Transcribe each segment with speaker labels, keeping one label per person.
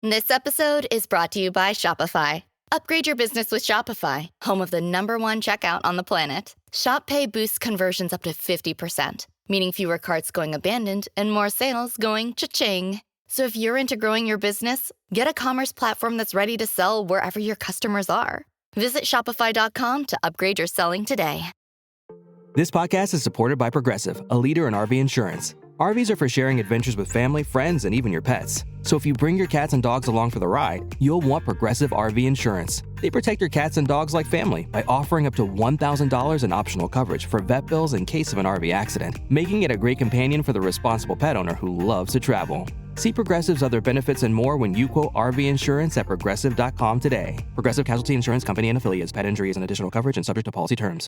Speaker 1: This episode is brought to you by Shopify. Upgrade your business with Shopify, home of the #1 checkout on the planet. Shop Pay boosts conversions up to 50%, meaning fewer carts going abandoned and more sales going cha-ching. So if you're into growing your business, get a commerce platform that's ready to sell wherever your customers are. Visit shopify.com to upgrade your selling today.
Speaker 2: This podcast is supported by Progressive, a leader in RV insurance. RVs are for sharing adventures with family, friends, and even your pets. So if you bring your cats and dogs along for the ride, you'll want Progressive RV insurance. They protect your cats and dogs like family by offering up to $1,000 in optional coverage for vet bills in case of an RV accident, making it a great companion for the responsible pet owner who loves to travel. See Progressive's other benefits and more when you quote RV insurance at Progressive.com today. Progressive Casualty Insurance Company and Affiliates. Pet injury is an additional coverage and subject to policy terms.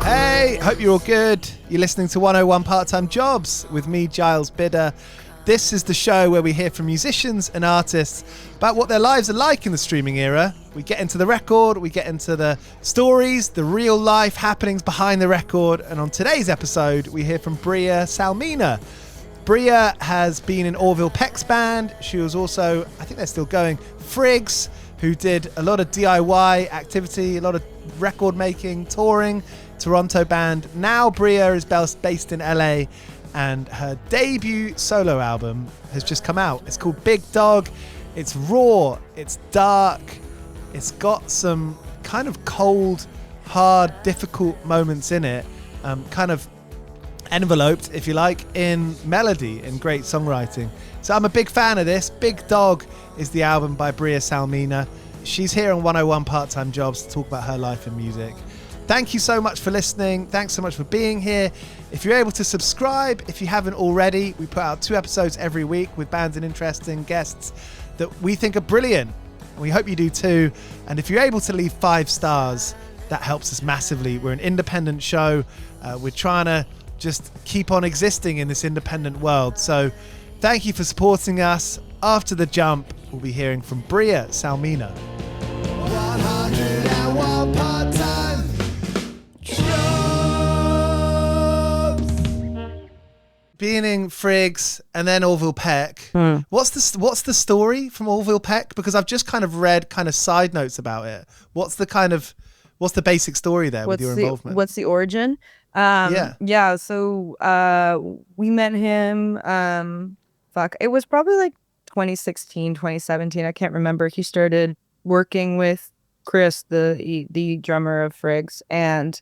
Speaker 3: Hey, hope you're all good. You're listening to 101 Part-Time Jobs with me, Giles Bidder. This is the show where we hear from musicians and artists about what their lives are like in the streaming era. We get into the record, we get into the stories, the real life happenings behind the record. And on today's episode, we hear from Bria Salmena. Bria has been in Orville Peck's band. She was also, I think they're still going, FRIGS, who did a lot of DIY activity, a lot of record making, touring. Toronto band. Now Bria is based in LA, and her debut solo album has just come out. It's called Big Dog. It's raw, it's dark, it's got some kind of cold, hard, difficult moments in it, kind of enveloped, if you like, in melody and great songwriting. So I'm a big fan of this. Big Dog is the album by Bria Salmena. She's here on 101 Part-Time Jobs to talk about her life in music. Thank you so much for listening. Thanks so much for being here. If you're able to subscribe, if you haven't already, we put out 2 episodes every week with bands and interesting guests that we think are brilliant. And we hope you do too. And if you're able to leave 5 stars, that helps us massively. We're an independent show. We're trying to just keep on existing in this independent world. So thank you for supporting us. After the jump, we'll be hearing from Bria Salmena. 101 Part-Time Being in FRIGS and then Orville Peck. What's the story from Orville Peck? Because I've just kind of read kind of side notes about it. What's the basic story there with your involvement?
Speaker 4: What's the origin? So we met him. It was probably like 2016, 2017. I can't remember. He started working with Chris, the drummer of FRIGS, and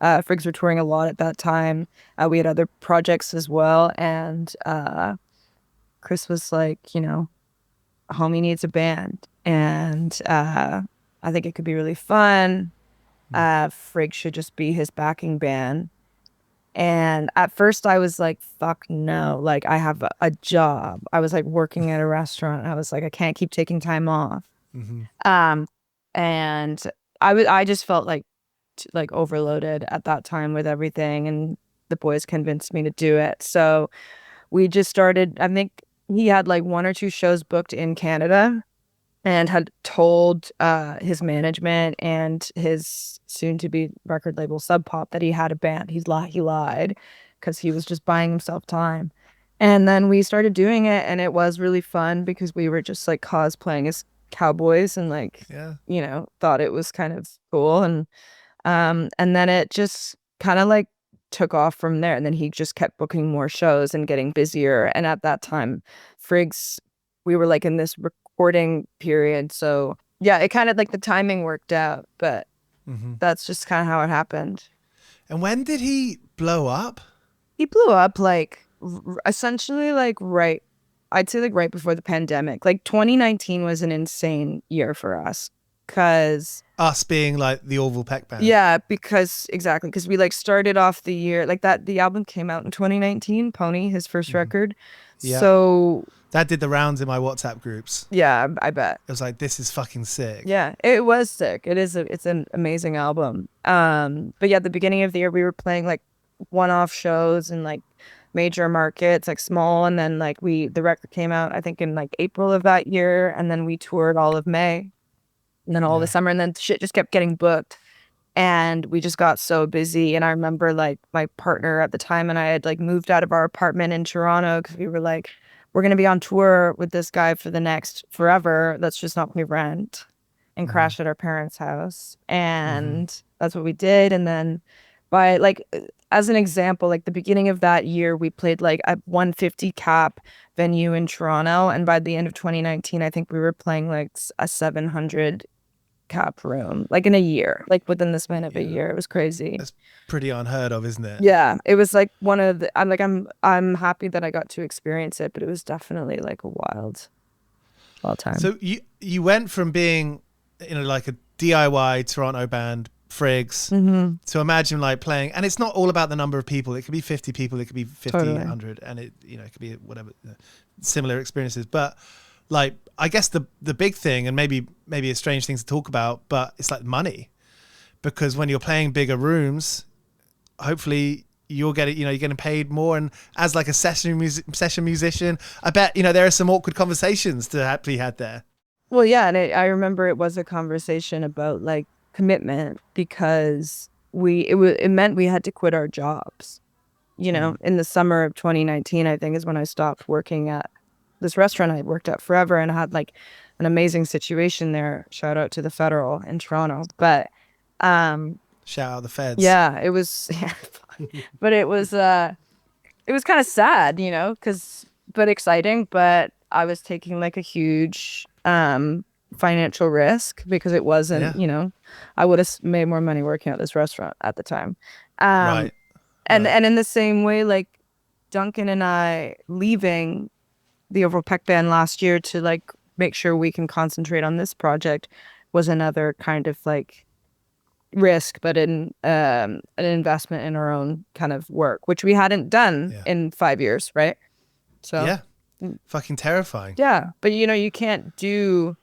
Speaker 4: FRIGS were touring a lot at that time. We had other projects as well, and Chris was like, homie needs a band, and I think it could be really fun. FRIGS should just be his backing band. And at first I was like, fuck no, like I have a job. I was like working at a restaurant. I was like, I can't keep taking time off. Mm-hmm. And I just felt like overloaded at that time with everything, and the boys convinced me to do it. So we just started. I think he had like 1 or 2 shows booked in Canada, and had told his management and his soon-to-be record label Sub Pop that he had a band. He lied because he was just buying himself time. And then we started doing it, and it was really fun because we were just like cosplaying as cowboys and thought it was kind of cool. And then it just kind of like took off from there. And then he just kept booking more shows and getting busier. And at that time, FRIGS, we were like in this recording period. So yeah, it kind of like the timing worked out, but that's just kind of how it happened.
Speaker 3: And when did he blow up?
Speaker 4: He blew up like essentially like I'd say like right before the pandemic. Like 2019 was an insane year for us. because
Speaker 3: Us being like the Orville Peck band.
Speaker 4: yeah, because we like started off the year like that. The album came out in 2019, Pony, his first record.
Speaker 3: Yeah.
Speaker 4: So
Speaker 3: that did the rounds in my WhatsApp groups.
Speaker 4: yeah, I bet.
Speaker 3: It was like, this is fucking sick.
Speaker 4: Yeah, it was sick. It's an amazing album. But yeah, the beginning of the year we were playing like one-off shows in like major markets, like small, and then like the record came out I think in like April of that year, and then we toured all of May, and then all the summer, and then shit just kept getting booked, and we just got so busy. And I remember like my partner at the time and I had like moved out of our apartment in Toronto because we were like, we're gonna be on tour with this guy for the next forever. Let's just not pay rent and crash at our parents' house, and that's what we did. And then by like, as an example, like the beginning of that year, we played like a 150 cap venue in Toronto. And by the end of 2019, I think we were playing like a 700 cap room, like in a year, like within the span of a year. It was crazy.
Speaker 3: That's pretty unheard of, isn't it?
Speaker 4: Yeah. It was like one of the, I'm happy that I got to experience it, but it was definitely like a wild time.
Speaker 3: So you went from being, like a DIY Toronto band, FRIGS, to imagine like playing, and it's not all about the number of people. It could be 50 people, it could be 50,
Speaker 4: Totally.
Speaker 3: 100, and it could be whatever, similar experiences. But like, I guess the big thing, and maybe a strange thing to talk about, but it's like money, because when you're playing bigger rooms, hopefully you're getting paid more. And as like a session musician, I bet there are some awkward conversations to be had there.
Speaker 4: Well, yeah, and I remember it was a conversation about like commitment, because it meant we had to quit our jobs. In the summer of 2019, I think, is when I stopped working at this restaurant I worked at forever, and I had like an amazing situation there. Shout out to the Federal in Toronto. But
Speaker 3: shout out the feds.
Speaker 4: Yeah, it was but it was kind of sad, but exciting. But I was taking like a huge financial risk, because it wasn't, I would have made more money working at this restaurant at the time.
Speaker 3: Right.
Speaker 4: And in the same way, like Duncan and I leaving the Orville Peck band last year to like make sure we can concentrate on this project was another kind of like risk, but an investment in our own kind of work, which we hadn't done in 5 years, right? So
Speaker 3: yeah, fucking terrifying.
Speaker 4: Yeah, but you can't do.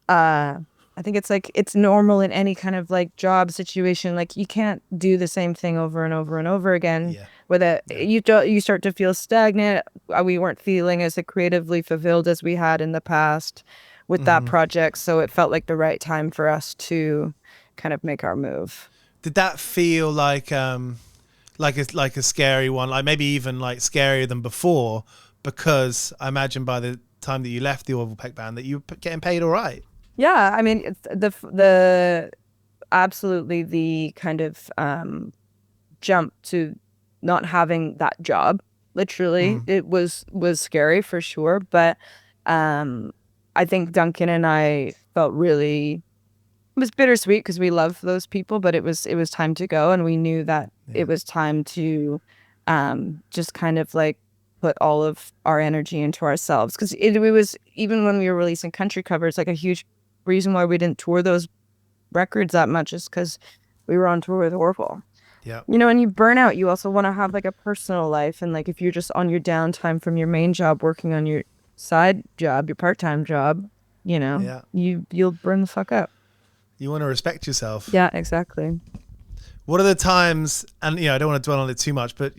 Speaker 4: I think it's like it's normal in any kind of like job situation. Like you can't do the same thing over and over and over again.
Speaker 3: Yeah.
Speaker 4: With it, you start to feel stagnant. We weren't feeling as creatively fulfilled as we had in the past with that project, so it felt like the right time for us to kind of make our move.
Speaker 3: Did that feel like a scary one, like maybe even like scarier than before? Because I imagine by the time that you left the Orville Peck band that you were getting paid all right.
Speaker 4: Yeah, I mean, it's the absolutely the kind of jump to not having that job. Literally, it was scary for sure. But I think Duncan and I felt really, it was bittersweet because we love those people, but it was time to go, and we knew that it was time to just kind of like put all of our energy into ourselves, because it was, even when we were releasing country covers, like a huge reason why we didn't tour those records that much is because we were on tour with Orville.
Speaker 3: Yeah.
Speaker 4: And you burn out, you also want to have like a personal life, and like if you're just on your downtime from your main job working on your side job, your part-time job, you'll burn the fuck up.
Speaker 3: You want to respect yourself.
Speaker 4: Yeah, exactly.
Speaker 3: What are the times, and I don't want to dwell on it too much, but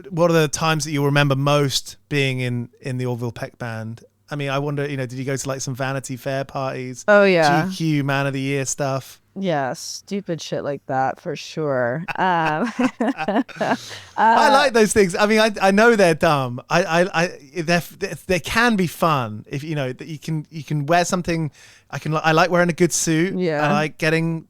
Speaker 3: what are the times that you remember most being in the Orville Peck band? I mean, I wonder, did you go to like some Vanity Fair parties?
Speaker 4: Oh yeah.
Speaker 3: GQ Man of the Year stuff?
Speaker 4: Yeah, stupid shit like that for sure.
Speaker 3: I like those things. I mean, I know they're dumb. They can be fun if that you can wear something. I like wearing a good suit.
Speaker 4: Yeah.
Speaker 3: I like having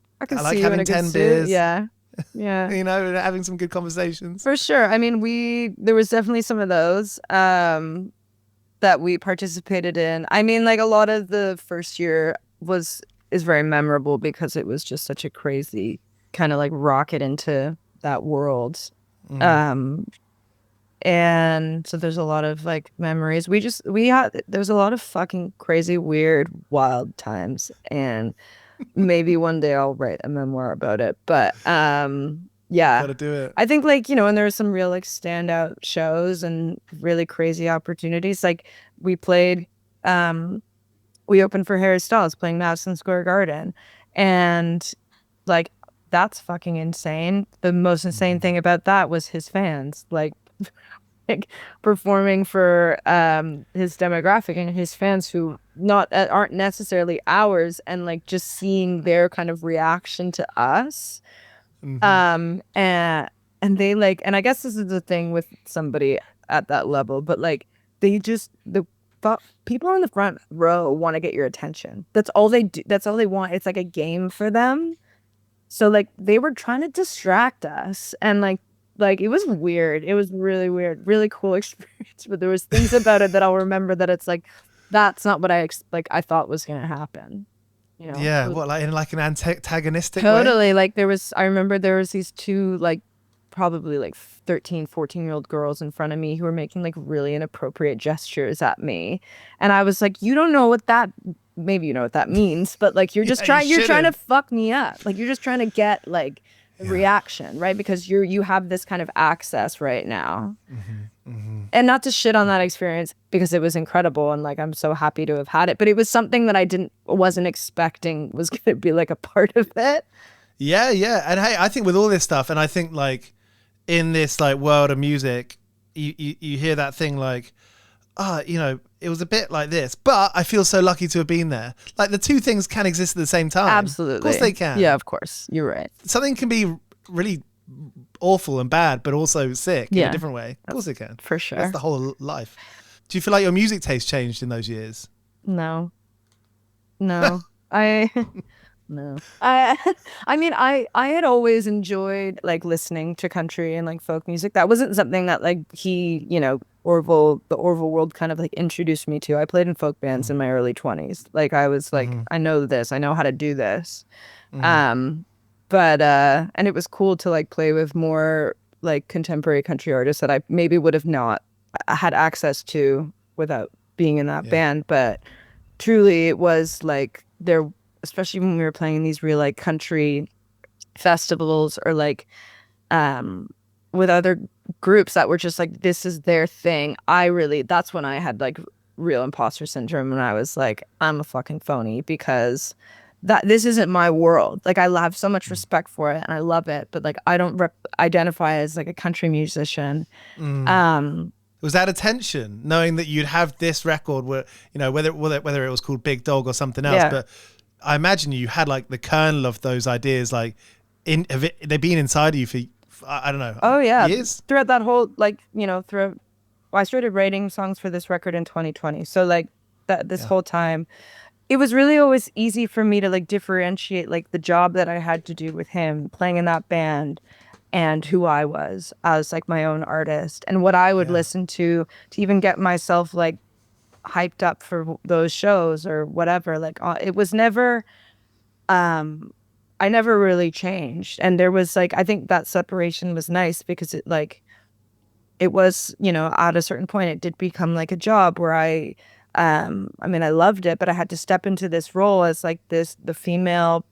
Speaker 4: in
Speaker 3: 10 beers.
Speaker 4: Yeah. Yeah.
Speaker 3: Having some good conversations.
Speaker 4: For sure. I mean, there was definitely some of those that we participated in. I mean, like a lot of the first year is very memorable because it was just such a crazy kind of like rocket into that world. And so there's a lot of like memories. There's a lot of fucking crazy, weird, wild times. And maybe one day I'll write a memoir about it. But yeah,
Speaker 3: Gotta do it.
Speaker 4: I think like, and there were some real like standout shows and really crazy opportunities. Like we played, we opened for Harry Styles playing Madison Square Garden, and like that's fucking insane. The most insane thing about that was his fans, like performing for his demographic and his fans who aren't necessarily ours, and like just seeing their kind of reaction to us. And they like, and I guess this is the thing with somebody at that level, but like they just people in the front row want to get your attention. That's all they do. That's all they want. It's like a game for them. So like they were trying to distract us, and like it was weird. It was really weird, really cool experience. But there was things about it that I'll remember that it's like, that's not what I thought was gonna happen.
Speaker 3: Yeah, what, like in like an antagonistic way?
Speaker 4: Totally. Like I remember there was these two like probably like 13, 14-year-old girls in front of me who were making like really inappropriate gestures at me. And I was like, you don't know what that, maybe you know what that means, but like you're just trying to fuck me up. Like you're just trying to get like a reaction, right? Because you have this kind of access right now. And not to shit on that experience, because it was incredible and like I'm so happy to have had it, but it was something that I wasn't expecting was going to be like a part of it.
Speaker 3: Yeah. And hey, I think with all this stuff, and I think like in this like world of music, you hear that thing like, it was a bit like this, but I feel so lucky to have been there. Like the two things can exist at the same time.
Speaker 4: Absolutely.
Speaker 3: Of course they can.
Speaker 4: Yeah, of course. You're right.
Speaker 3: Something can be really awful and bad, but also sick in a different way. Of course it can.
Speaker 4: For sure.
Speaker 3: That's the whole life. Do you feel like your music taste changed in those years?
Speaker 4: No. No. No. I mean, I had always enjoyed like listening to country and like folk music. That wasn't something that like the Orville world kind of like introduced me to. I played in folk bands in my early 20s. Like I was like, I know this, I know how to do this. But and it was cool to like play with more like contemporary country artists that I maybe would have not had access to without being in that band. But truly it was like there, especially when we were playing these real like country festivals or like with other groups that were just like, this is their thing. That's when I had like real imposter syndrome, and I was like, I'm a fucking phony because this isn't my world. Like I have so much respect for it and I love it, but like I don't identify as like a country musician.
Speaker 3: Was that a tension, knowing that you'd have this record where, whether it was called Big Dog or something else, but I imagine you had like the kernel of those ideas, like they've been inside of you for I don't know.
Speaker 4: Oh yeah,
Speaker 3: years?
Speaker 4: Throughout that whole I started writing songs for this record in 2020. So like this whole time, it was really always easy for me to like differentiate like the job that I had to do with him playing in that band and who I was as like my own artist and what I would listen to even get myself like hyped up for those shows or whatever. Like it was never I never really changed, and there was like, I think that separation was nice because it was at a certain point it did become like a job where I mean I loved it, but I had to step into this role as like the female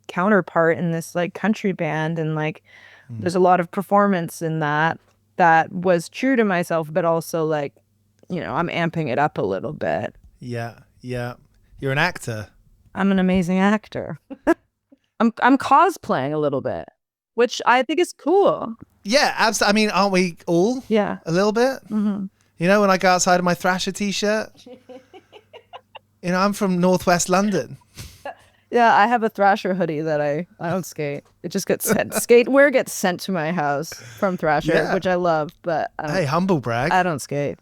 Speaker 4: counterpart in this like country band, and like there's a lot of performance in that was true to myself, but also like I'm amping it up a little bit.
Speaker 3: Yeah you're an actor.
Speaker 4: I'm an amazing actor. I'm cosplaying a little bit, which I think is cool.
Speaker 3: Yeah, absolutely. I mean, aren't we all?
Speaker 4: Yeah,
Speaker 3: a little bit. When I go outside in my Thrasher t-shirt, I'm from Northwest London.
Speaker 4: Yeah, I have a Thrasher hoodie that I don't skate. It just gets sent. Skatewear gets sent to my house from Thrasher, which I love. But
Speaker 3: hey, humble brag.
Speaker 4: I don't skate.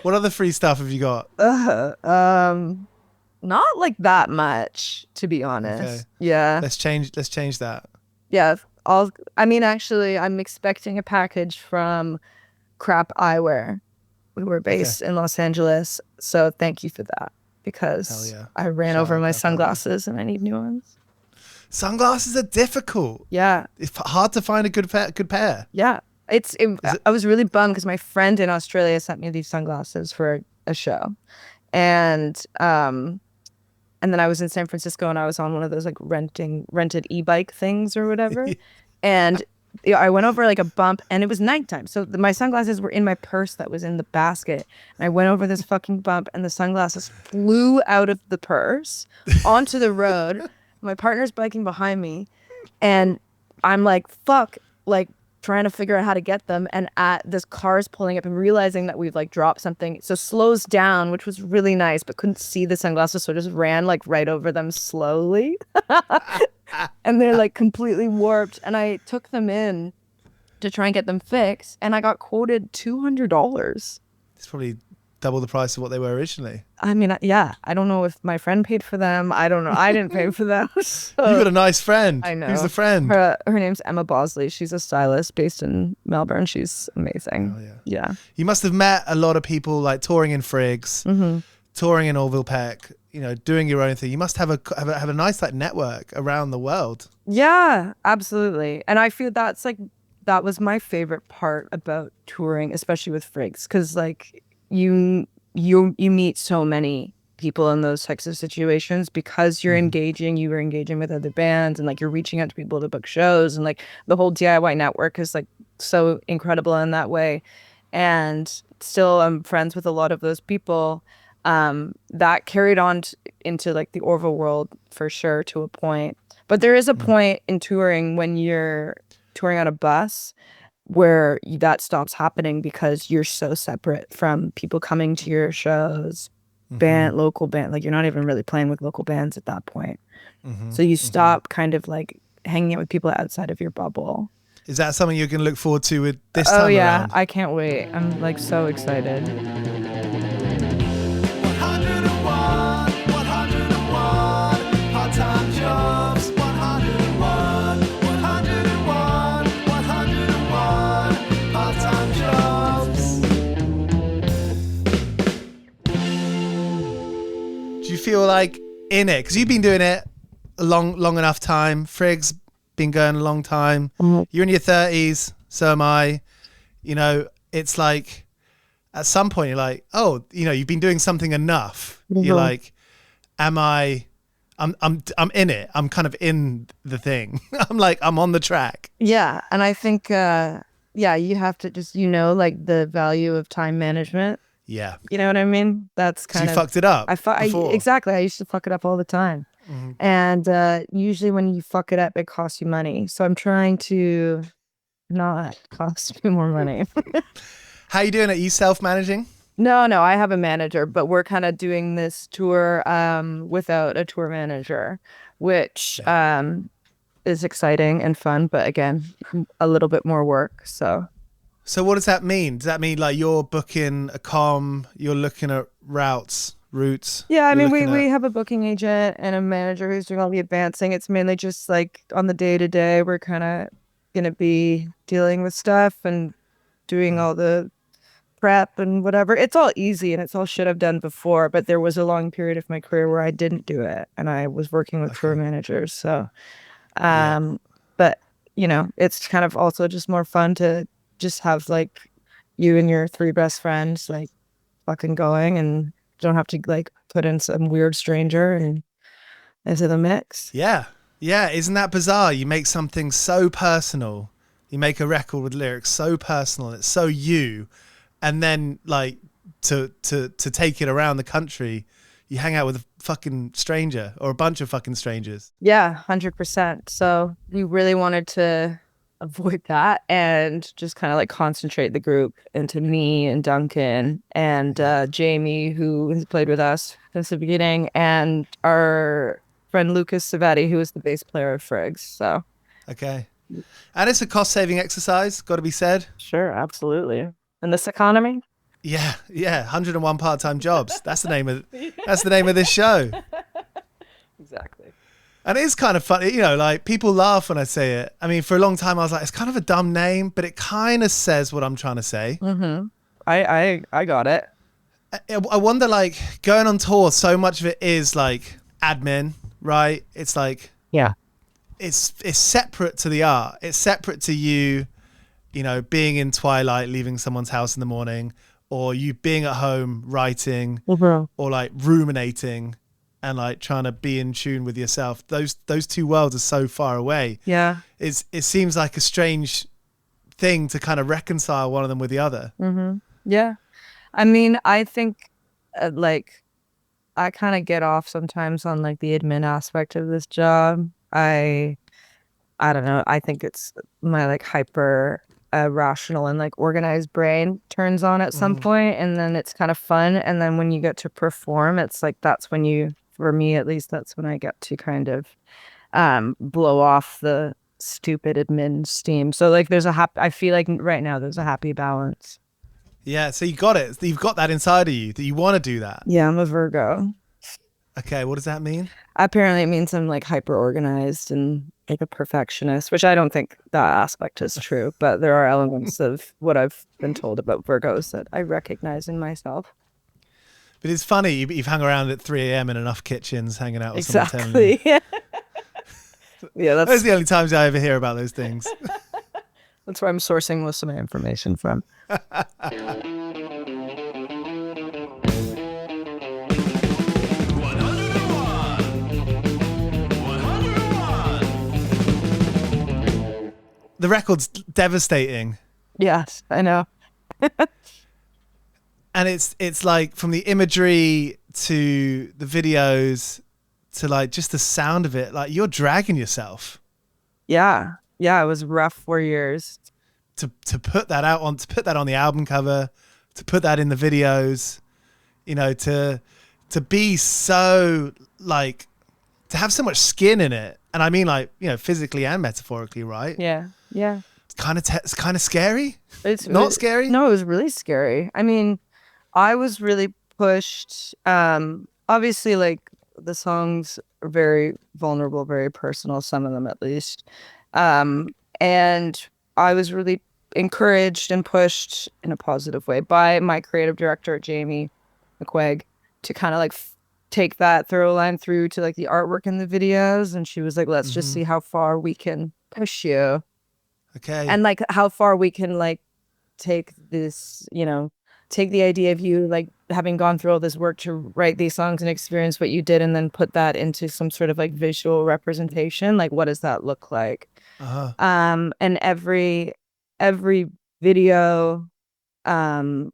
Speaker 3: What other free stuff have you got?
Speaker 4: Not like that much, to be honest.
Speaker 3: Okay.
Speaker 4: Yeah.
Speaker 3: Let's change that.
Speaker 4: Yeah. Actually, I'm expecting a package from Crap Eyewear. We were based in Los Angeles, so thank you for that, because I ran over my sunglasses and I need new ones.
Speaker 3: Sunglasses are difficult.
Speaker 4: Yeah.
Speaker 3: It's hard to find a good pair.
Speaker 4: Yeah. I was really bummed because my friend in Australia sent me these sunglasses for a show. And And then I was in San Francisco and I was on one of those like rented e-bike things or whatever. And I went over like a bump and it was nighttime. So my sunglasses were in my purse that was in the basket. And I went over this fucking bump and the sunglasses flew out of the purse onto the road. My partner's biking behind me and I'm like, fuck, like trying to figure out how to get them. And this car's pulling up and realizing that we've like dropped something. So slows down, which was really nice, but couldn't see the sunglasses. So just ran like right over them slowly. And they're like completely warped. And I took them in to try and get them fixed. And I got quoted $200.
Speaker 3: It's probably double the price of what they were originally.
Speaker 4: I mean, yeah, I don't know if my friend paid for them. I don't know. I didn't pay for them. So.
Speaker 3: You got a nice friend.
Speaker 4: I know.
Speaker 3: Who's the friend?
Speaker 4: Her name's Emma Bosley. She's a stylist based in Melbourne. She's amazing.
Speaker 3: Oh,
Speaker 4: Yeah.
Speaker 3: You must have met a lot of people like touring in FRIGS, touring in Orville Peck, you know, doing your own thing. You must have a nice like network around the world.
Speaker 4: Yeah, absolutely. And I feel that was my favorite part about touring, especially with FRIGS, because like you meet so many people in those types of situations because you're engaging with other bands and like you're reaching out to people to book shows, and like the whole DIY network is like so incredible in that way. And still I'm friends with a lot of those people. That carried on into like the Orville world for sure to a point. But there is a point in touring when you're touring on a bus where that stops happening because you're so separate from people coming to your shows, local band. Like you're not even really playing with local bands at that point. So you stop kind of like hanging out with people outside of your bubble.
Speaker 3: Is that something you're going to look forward to with this time around?
Speaker 4: Oh yeah, I can't wait. I'm like so excited.
Speaker 3: 101 part-time jobs. 101 part-time jobs. Do you feel like in it? Because you've been doing it a long enough time. FRIGS been going a long time. You're in your 30s, so am I. You know, it's like at some point you're like, oh, you know, you've been doing something enough. You're like, I'm in it. I'm kind of in the thing. I'm on the track.
Speaker 4: Yeah. And I think, you have to just, like the value of time management.
Speaker 3: Yeah.
Speaker 4: You know what I mean? That's kind of.
Speaker 3: You fucked it up.
Speaker 4: Exactly. I used to fuck it up all the time. And usually when you fuck it up, it costs you money. So I'm trying to not cost me more money.
Speaker 3: How you doing? Are you self-managing?
Speaker 4: No, I have a manager, but we're kind of doing this tour without a tour manager, which is exciting and fun, but again, a little bit more work. So
Speaker 3: what does that mean? Does that mean like you're booking a comm, you're looking at routes?
Speaker 4: Yeah, I mean, we have a booking agent and a manager who's doing all the advancing. It's mainly just like on the day-to-day, we're kind of going to be dealing with stuff and doing all the prep and whatever. It's all easy and it's all shit I've done before, but there was a long period of my career where I didn't do it and I was working with tour managers. So, but it's kind of also just more fun to just have like you and your three best friends like fucking going and don't have to like put in some weird stranger and into the mix.
Speaker 3: Yeah. Isn't that bizarre? You make something so personal. You make a record with lyrics so personal. It's so you. And then like to take it around the country, you hang out with a fucking stranger or a bunch of fucking strangers.
Speaker 4: Yeah, 100%. So we really wanted to avoid that and just kind of like concentrate the group into me and Duncan and Jamie, who has played with us since the beginning, and our friend Lucas Savati, who is the bass player of FRIGS. So
Speaker 3: okay. And it's a cost-saving exercise, got to be said.
Speaker 4: Sure, absolutely. In this economy?
Speaker 3: Yeah. 101 part-time jobs. That's the name of this show.
Speaker 4: Exactly.
Speaker 3: And it is kind of funny, like people laugh when I say it. I mean, for a long time I was like, it's kind of a dumb name, but it kind of says what I'm trying to say.
Speaker 4: I got it.
Speaker 3: I wonder, like, going on tour, so much of it is like admin, right? It's like,
Speaker 4: yeah,
Speaker 3: it's separate to the art. It's separate to you, being in twilight, leaving someone's house in the morning, or you being at home writing, or like ruminating. and like trying to be in tune with yourself. Those two worlds are so far away.
Speaker 4: Yeah.
Speaker 3: It seems like a strange thing to kind of reconcile one of them with the other.
Speaker 4: Mm-hmm. Yeah. I mean, I think like I kind of get off sometimes on like the admin aspect of this job. I don't know. I think it's my like hyper rational and like organized brain turns on at some point, and then it's kind of fun. And then when you get to perform, it's like that's when you, for me at least, that's when I get to kind of blow off the stupid admin steam. So like there's I feel like right now there's a happy balance.
Speaker 3: Yeah, so you got it. You've got that inside of you that you want to do that.
Speaker 4: Yeah, I'm a Virgo.
Speaker 3: Okay, what does that mean?
Speaker 4: Apparently it means I'm like hyper organized and like a perfectionist, which I don't think that aspect is true, but there are elements of what I've been told about Virgos that I recognize in myself.
Speaker 3: But it's funny, you've hung around at 3 a.m. in enough kitchens hanging out with someone telling you.
Speaker 4: Yeah,
Speaker 3: Those are the only times I ever hear about those things.
Speaker 4: That's where I'm sourcing most of my information from.
Speaker 3: The record's devastating.
Speaker 4: Yes, I know.
Speaker 3: And it's like from the imagery to the videos to like just the sound of it, like you're dragging yourself.
Speaker 4: Yeah. Yeah, it was rough 4 years.
Speaker 3: To put that out on, to put that on the album cover, to put that in the videos, you know, to be so like, to have so much skin in it. And I mean like, you know, physically and metaphorically, right?
Speaker 4: Yeah. Yeah.
Speaker 3: It's kind of scary.
Speaker 4: It's
Speaker 3: not scary.
Speaker 4: No, it was really scary. I mean, I was really pushed. Obviously, like the songs are very vulnerable, very personal, some of them at least. And I was really encouraged and pushed in a positive way by my creative director, Jamie McQuaig, to kind of like take that through line through to like the artwork and the videos. And she was like, let's just see how far we can push you.
Speaker 3: Okay.
Speaker 4: And like how far we can like take this, you know, take the idea of you like having gone through all this work to write these songs and experience what you did and then put that into some sort of like visual representation. Like what does that look like? And every video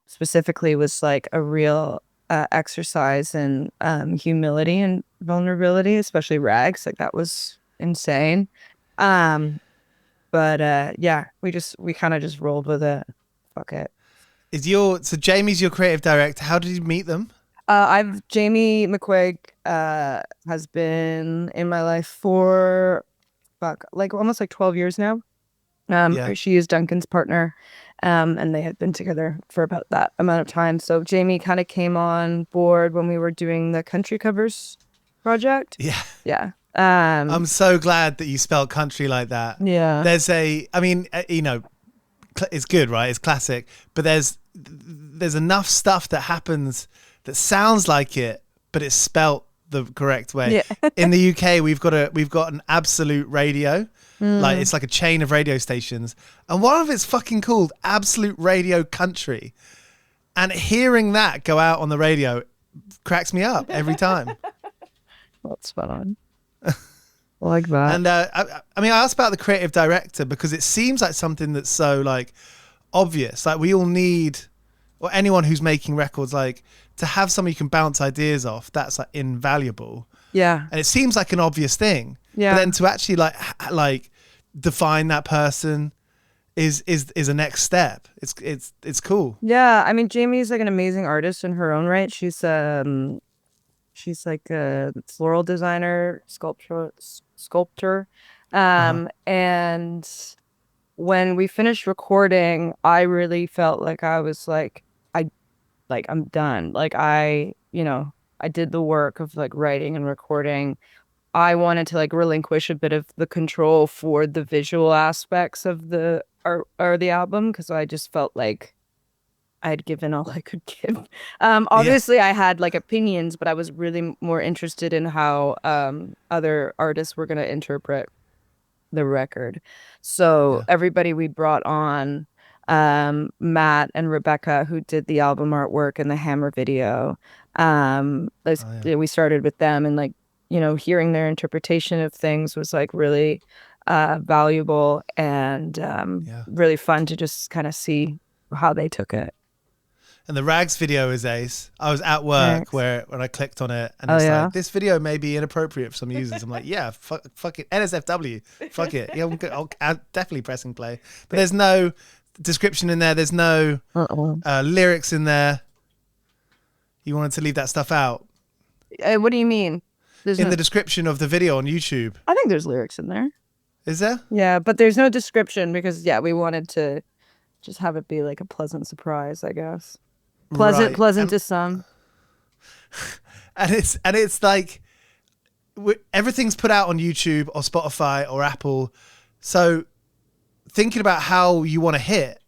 Speaker 4: specifically was like a real exercise in humility and vulnerability, especially Rags. Like that was insane. But yeah, we kind of just rolled with it. Fuck it.
Speaker 3: So Jamie's your creative director. How did you meet them?
Speaker 4: Jamie McQuaig has been in my life for like almost like 12 years now. She is Duncan's partner, and they had been together for about that amount of time. So Jamie kind of came on board when we were doing the country covers project.
Speaker 3: Yeah.
Speaker 4: Yeah.
Speaker 3: I'm so glad that you spelled country like that.
Speaker 4: Yeah.
Speaker 3: I mean, you know, it's good, right? It's classic, but there's enough stuff that happens that sounds like it, but it's spelt the correct way.
Speaker 4: Yeah.
Speaker 3: In the UK, we've got an Absolute Radio. Like it's like a chain of radio stations, and one of it's fucking called Absolute Radio Country. And hearing that go out on the radio cracks me up every time.
Speaker 4: That's spot on. Like that.
Speaker 3: And I mean, I asked about the creative director because it seems like something that's so like obvious. Like we all need, or anyone who's making records, like to have somebody you can bounce ideas off. That's like invaluable.
Speaker 4: Yeah.
Speaker 3: And it seems like an obvious thing.
Speaker 4: Yeah.
Speaker 3: But then to actually like define that person is a next step. It's cool.
Speaker 4: Yeah. I mean, Jamie's like an amazing artist in her own right. She's like a floral designer, sculptor. And when we finished recording, I really felt like I was like, I'm done. Like I did the work of like writing and recording. I wanted to like relinquish a bit of the control for the visual aspects of the or the album, because I just felt like I had given all I could give. Obviously, I had like opinions, but I was really more interested in how other artists were going to interpret the record. So everybody we brought on Matt and Rebecca, who did the album artwork and the Hammer video. We started with them, and like, you know, hearing their interpretation of things was like really valuable and really fun to just kind of see how they took it.
Speaker 3: And the Rags video is ace. I was at work when I clicked on it, and it's like, this video may be inappropriate for some users. I'm like, yeah, fuck it, NSFW, fuck it. Yeah, I'm definitely pressing play. But there's no description in there. There's no lyrics in there. You wanted to leave that stuff out.
Speaker 4: What do you mean?
Speaker 3: In the description of the video on YouTube.
Speaker 4: I think there's lyrics in there.
Speaker 3: Is there?
Speaker 4: Yeah, but there's no description because we wanted to just have it be like a pleasant surprise, I guess. Pleasant to some. And it's like everything's put out on YouTube or Spotify or Apple. So thinking about how you want to hit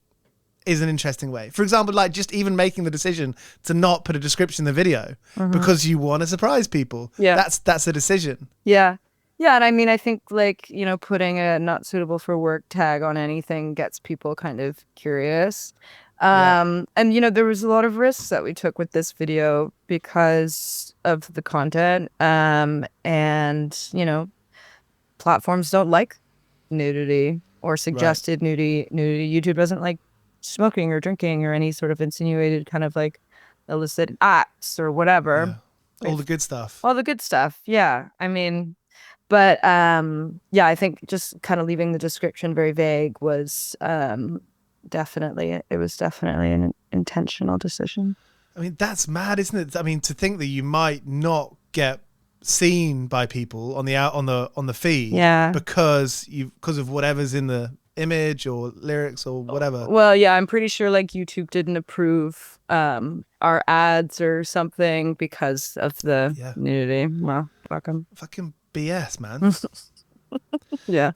Speaker 4: is an interesting way. For example, like just even making the decision to not put a description in the video because you want to surprise people. Yeah. That's a decision. Yeah. Yeah. And I mean, I think like, you know, putting a not suitable for work tag on anything gets people kind of curious. And, you know, there was a lot of risks that we took with this video because of the content. And, you know, platforms don't like nudity or suggested nudity. YouTube doesn't like smoking or drinking or any sort of insinuated kind of like illicit acts or whatever.
Speaker 3: All the good stuff.
Speaker 4: Yeah. I mean, but I think just kind of leaving the description very vague was definitely an intentional decision.
Speaker 3: I mean, that's mad, isn't it? I mean, to think that you might not get seen by people on the feed because of whatever's in the image or lyrics or whatever.
Speaker 4: Well, yeah, I'm pretty sure like YouTube didn't approve our ads or something because of the nudity. Well,
Speaker 3: fucking BS, man.
Speaker 4: Yeah.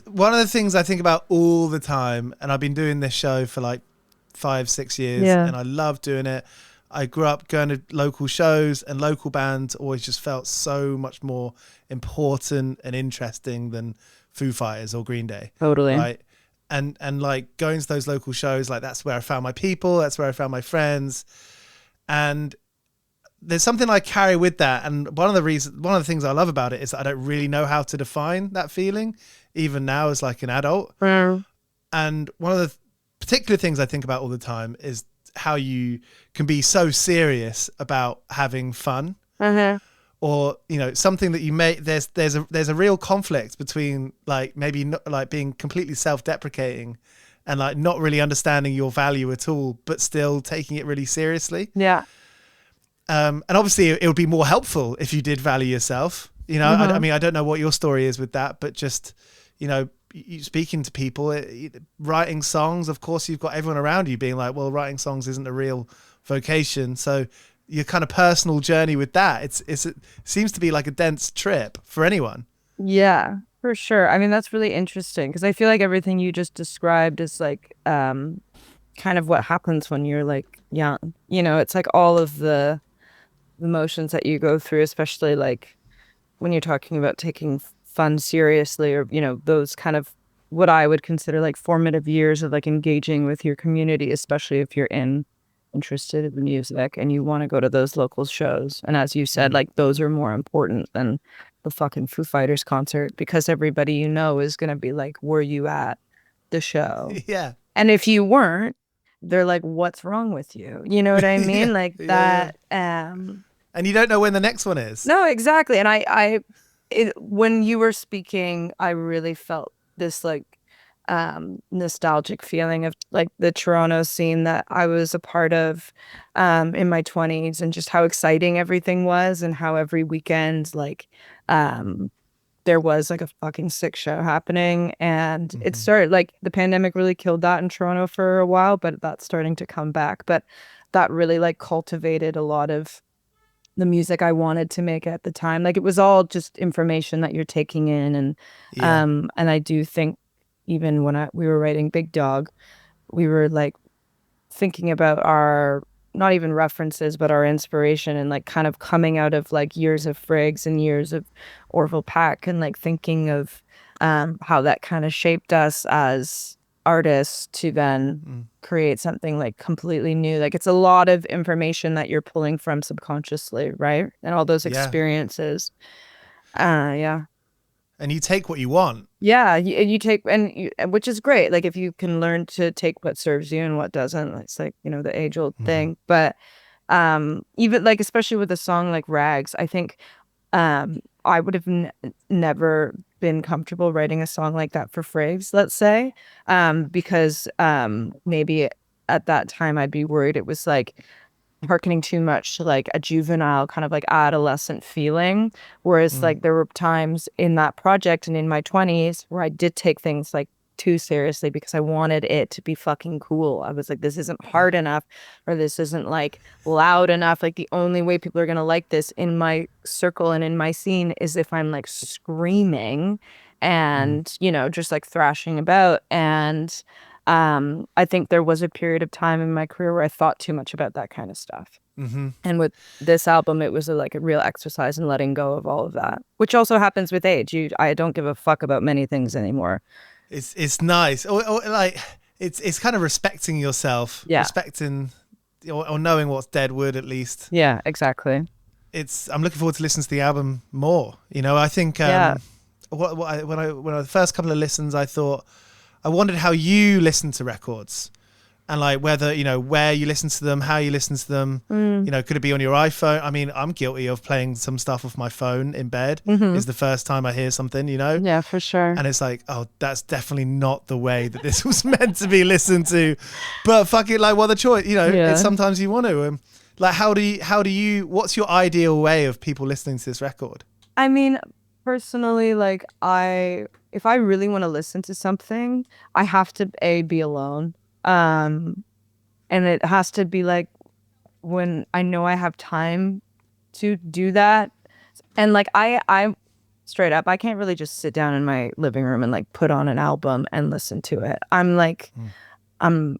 Speaker 3: One of the things I think about all the time, and I've been doing this show for like 5-6 years, and I love doing it. I grew up going to local shows, and local bands always just felt so much more important and interesting than Foo Fighters or Green Day.
Speaker 4: Totally.
Speaker 3: Right. And like going to those local shows, like that's where I found my people, that's where I found my friends. And there's something I carry with that. And one of the things I love about it is that I don't really know how to define that feeling, even now as like an adult. And one of the particular things I think about all the time is how you can be so serious about having fun. Or, you know, something that you may, there's a real conflict between like maybe not like being completely self-deprecating and like not really understanding your value at all, but still taking it really seriously.
Speaker 4: Yeah.
Speaker 3: And obviously it would be more helpful if you did value yourself. You know, I mean, I don't know what your story is with that, but just, you know, you speaking to people, writing songs, of course, you've got everyone around you being like, well, writing songs isn't a real vocation. So your kind of personal journey with that, it seems to be like a dense trip for anyone.
Speaker 4: Yeah, for sure. I mean, that's really interesting because I feel like everything you just described is like kind of what happens when you're like young. You know, it's like all of the emotions that you go through, especially like when you're talking about taking fun seriously, or, you know, those kind of what I would consider like formative years of like engaging with your community, especially if you're interested in music and you want to go to those local shows. And as you said, like those are more important than the fucking Foo Fighters concert because everybody you know is going to be like, were you at the show?
Speaker 3: Yeah.
Speaker 4: And if you weren't, they're like, what's wrong with you? You know what I mean? Like that.
Speaker 3: And you don't know when the next one is.
Speaker 4: No, exactly. And when you were speaking, I really felt this like nostalgic feeling of like the Toronto scene that I was a part of in my 20s, and just how exciting everything was, and how every weekend like there was like a fucking sick show happening. And it started like the pandemic really killed that in Toronto for a while, but that's starting to come back. But that really like cultivated a lot of the music I wanted to make at the time. Like it was all just information that you're taking in. And I do think even when we were writing Big Dog, we were like thinking about our, not even references, but our inspiration, and like kind of coming out of like years of FRIGS and years of Orville Peck, and like thinking of how that kind of shaped us as artists to then create something like completely new. Like it's a lot of information that you're pulling from subconsciously, right? And all those experiences. Yeah.
Speaker 3: And you take what you want.
Speaker 4: Yeah, you take, which is great. Like if you can learn to take what serves you and what doesn't, it's like, you know, the age old thing. But even like, especially with a song like Rags, I think I would have never been comfortable writing a song like that for FRIGS, let's say, because maybe at that time I'd be worried it was like hearkening too much to like a juvenile kind of like adolescent feeling. Whereas like there were times in that project and in my 20s where I did take things like too seriously because I wanted it to be fucking cool. I was like, this isn't hard enough, or this isn't like loud enough. Like the only way people are gonna like this in my circle and in my scene is if I'm like screaming and you know, just like thrashing about. And I think there was a period of time in my career where I thought too much about that kind of stuff. And with this album, it was like a real exercise in letting go of all of that, which also happens with age. I don't give a fuck about many things anymore.
Speaker 3: It's nice, or like it's kind of respecting yourself, respecting or knowing what's dead wood at least.
Speaker 4: Yeah, exactly.
Speaker 3: I'm looking forward to listening to the album more. You know, I think when I the first couple of listens, I thought I wondered how you listen to records. And like whether, you know, where you listen to them, how you listen to them, you know, could it be on your iPhone? I mean, I'm guilty of playing some stuff off my phone in bed. Is the first time I hear something, you know?
Speaker 4: Yeah, for sure.
Speaker 3: And it's like, oh, that's definitely not the way that this was meant to be listened to. But fuck it, like, what the choice, you know, it's sometimes you want to. Like, how do you, what's your ideal way of people listening to this record?
Speaker 4: I mean, personally, like if I really want to listen to something, I have to be alone. And it has to be like when I know I have time to do that. And like I straight up, I can't really just sit down in my living room and like put on an album and listen to it. I'm like I'm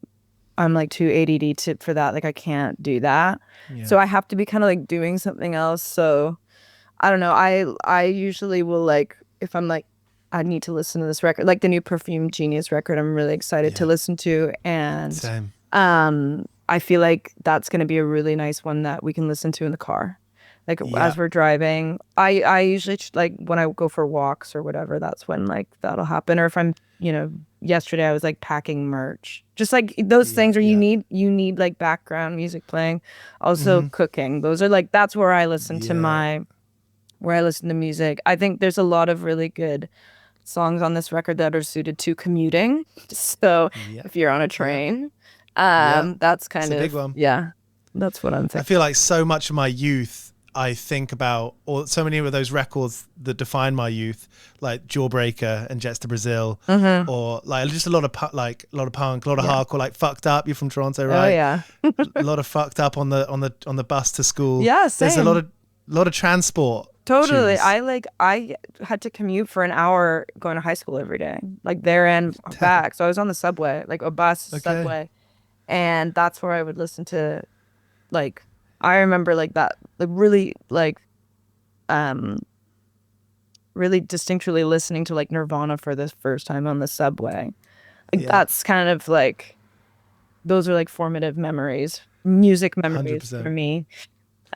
Speaker 4: like too ADD for that. Like I can't do that. So I have to be kind of like doing something else. So I don't know. I usually will, like, if I'm like, I need to listen to this record, like the new Perfume Genius record, I'm really excited to listen to. And
Speaker 3: Same.
Speaker 4: I feel like that's going to be a really nice one that we can listen to in the car. Like as we're driving, I usually like when I go for walks or whatever, that's when like that'll happen. Or if I'm, you know, yesterday I was like packing merch, just like those things where you need like background music playing. Also cooking. Those are like, that's where I listen to music. I think there's a lot of really good songs on this record that are suited to commuting. So if you're on a train, that's kind of
Speaker 3: a big one.
Speaker 4: Yeah, that's what I'm thinking.
Speaker 3: I feel like so much of my youth I think about, or so many of those records that define my youth, like Jawbreaker and Jets to Brazil, or like just a lot of punk, a lot of hardcore, like Fucked Up. You're from Toronto, right?
Speaker 4: Oh yeah.
Speaker 3: A lot of Fucked Up on the bus to school.
Speaker 4: Yeah, same.
Speaker 3: There's a lot of transport.
Speaker 4: Totally.
Speaker 3: Tunes.
Speaker 4: I had to commute for an hour going to high school every day, like there and back. So I was on the subway, like a bus, subway, and that's where I would listen to, like, I remember like that, like really distinctly listening to like Nirvana for the first time on the subway. Like that's kind of like, those are like formative memories, music memories
Speaker 3: 100%.
Speaker 4: for me.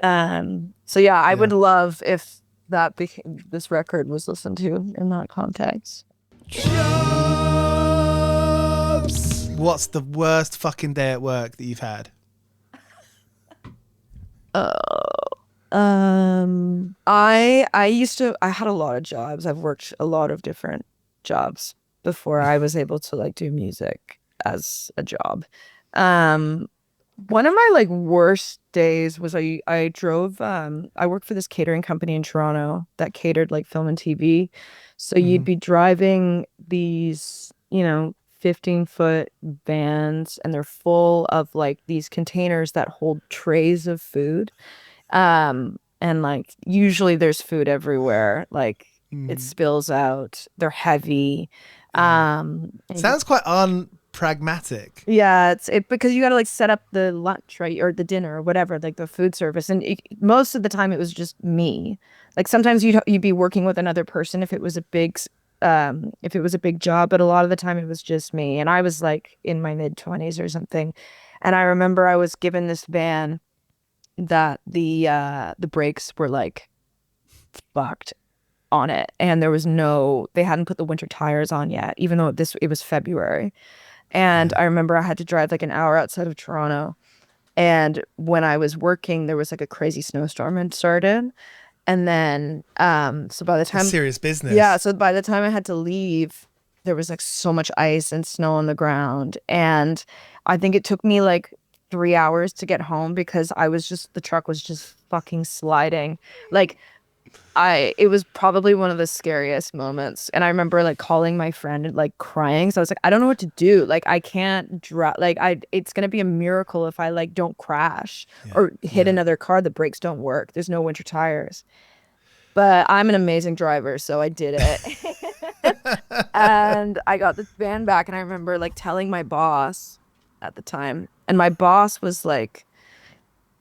Speaker 4: So yeah, I would love if that this record was listened to in that context.
Speaker 3: What's the worst fucking day at work that you've had?
Speaker 4: I had a lot of jobs. I've worked a lot of different jobs before I was able to like do music as a job. One of my like worst days was I drove, I worked for this catering company in Toronto that catered like film and TV. So you'd be driving these, you know, 15-foot vans, and they're full of like these containers that hold trays of food. And like usually there's food everywhere. Like it spills out. They're heavy.
Speaker 3: Sounds quite unpragmatic.
Speaker 4: Yeah, it's because you got to like set up the lunch, right, or the dinner or whatever, like the food service. And most of the time it was just me. Like sometimes you'd be working with another person if it was a big if it was a big job, but a lot of the time it was just me. And I was like in my mid-20s or something. And I remember I was given this van that the brakes were like fucked on it, and they hadn't put the winter tires on yet, even though it was February. And I remember I had to drive like an hour outside of Toronto, and when I was working there was like a crazy snowstorm had started, and then so by the time
Speaker 3: serious business.
Speaker 4: Yeah, so by the time I had to leave, there was like so much ice and snow on the ground, and I think it took me like 3 hours to get home because the truck was just fucking sliding. Like it was probably one of the scariest moments. And I remember like calling my friend and like crying. So I was like, I don't know what to do. Like I can't drive. Like it's going to be a miracle if I like don't crash or hit another car. The brakes don't work. There's no winter tires. But I'm an amazing driver, so I did it. And I got the van back, and I remember like telling my boss at the time. And my boss was like,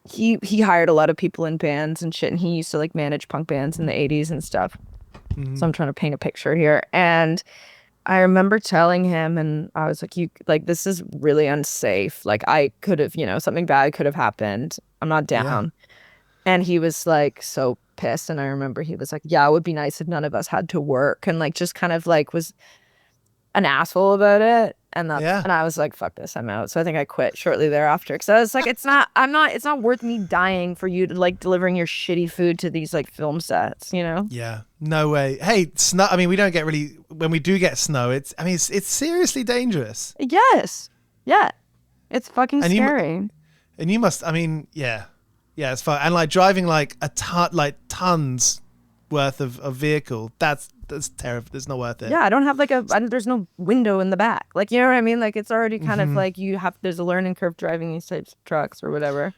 Speaker 4: he hired a lot of people in bands and shit, and he used to like manage punk bands in the 80s and stuff. So I'm trying to paint a picture here. And I remember telling him, and I was like, this is really unsafe. Like I could have, something bad could have happened. I'm not down. And he was like so pissed. And I remember he was like, yeah, it would be nice if none of us had to work, and like just kind of like was an asshole about it. And and I was like, fuck this, I'm out. So I think I quit shortly thereafter, because I was like, it's not worth me dying for you to like delivering your shitty food to these like film sets,
Speaker 3: Yeah, no way. Hey, snow. I mean, we don't get really, when we do get snow, it's seriously dangerous.
Speaker 4: Yes. Yeah. It's fucking scary.
Speaker 3: And you must, I mean, yeah, it's fine. And like driving like tons worth of vehicle, that's terrible. It's not worth it.
Speaker 4: Yeah, I don't have there's no window in the back. Like, you know what I mean? Like, it's already kind of like there's a learning curve driving these types of trucks or whatever.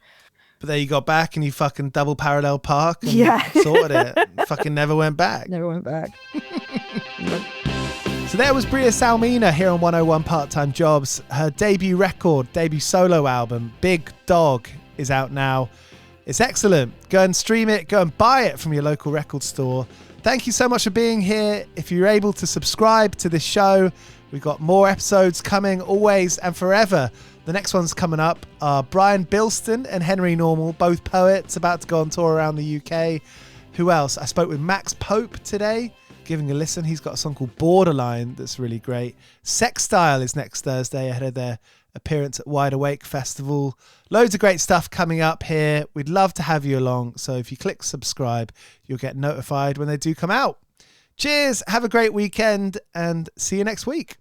Speaker 3: But there you got back and you fucking double parallel park and sorted it. Fucking never went back.
Speaker 4: Never went back.
Speaker 3: So there was Bria Salmena here on 101 Part-Time Jobs. Her debut solo album, Big Dog, is out now. It's excellent. Go and stream it. Go and buy it from your local record store. Thank you so much for being here. If you're able to subscribe to this show, we've got more episodes coming always and forever. The next one's coming up are Brian Bilston and Henry Normal, both poets, about to go on tour around the UK. Who else? I spoke with Max Pope today, giving a listen. He's got a song called Borderline that's really great. Sextile is next Thursday ahead of their appearance at Wide Awake Festival. Loads of great stuff coming up here. We'd love to have you along. So if you click subscribe, you'll get notified when they do come out. Cheers. Have a great weekend and see you next week.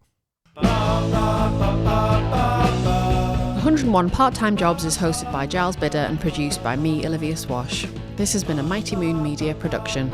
Speaker 5: 101 Part-Time Jobs is hosted by Giles Bidder and produced by me, Olivia Swash. This has been a Mighty Moon Media production.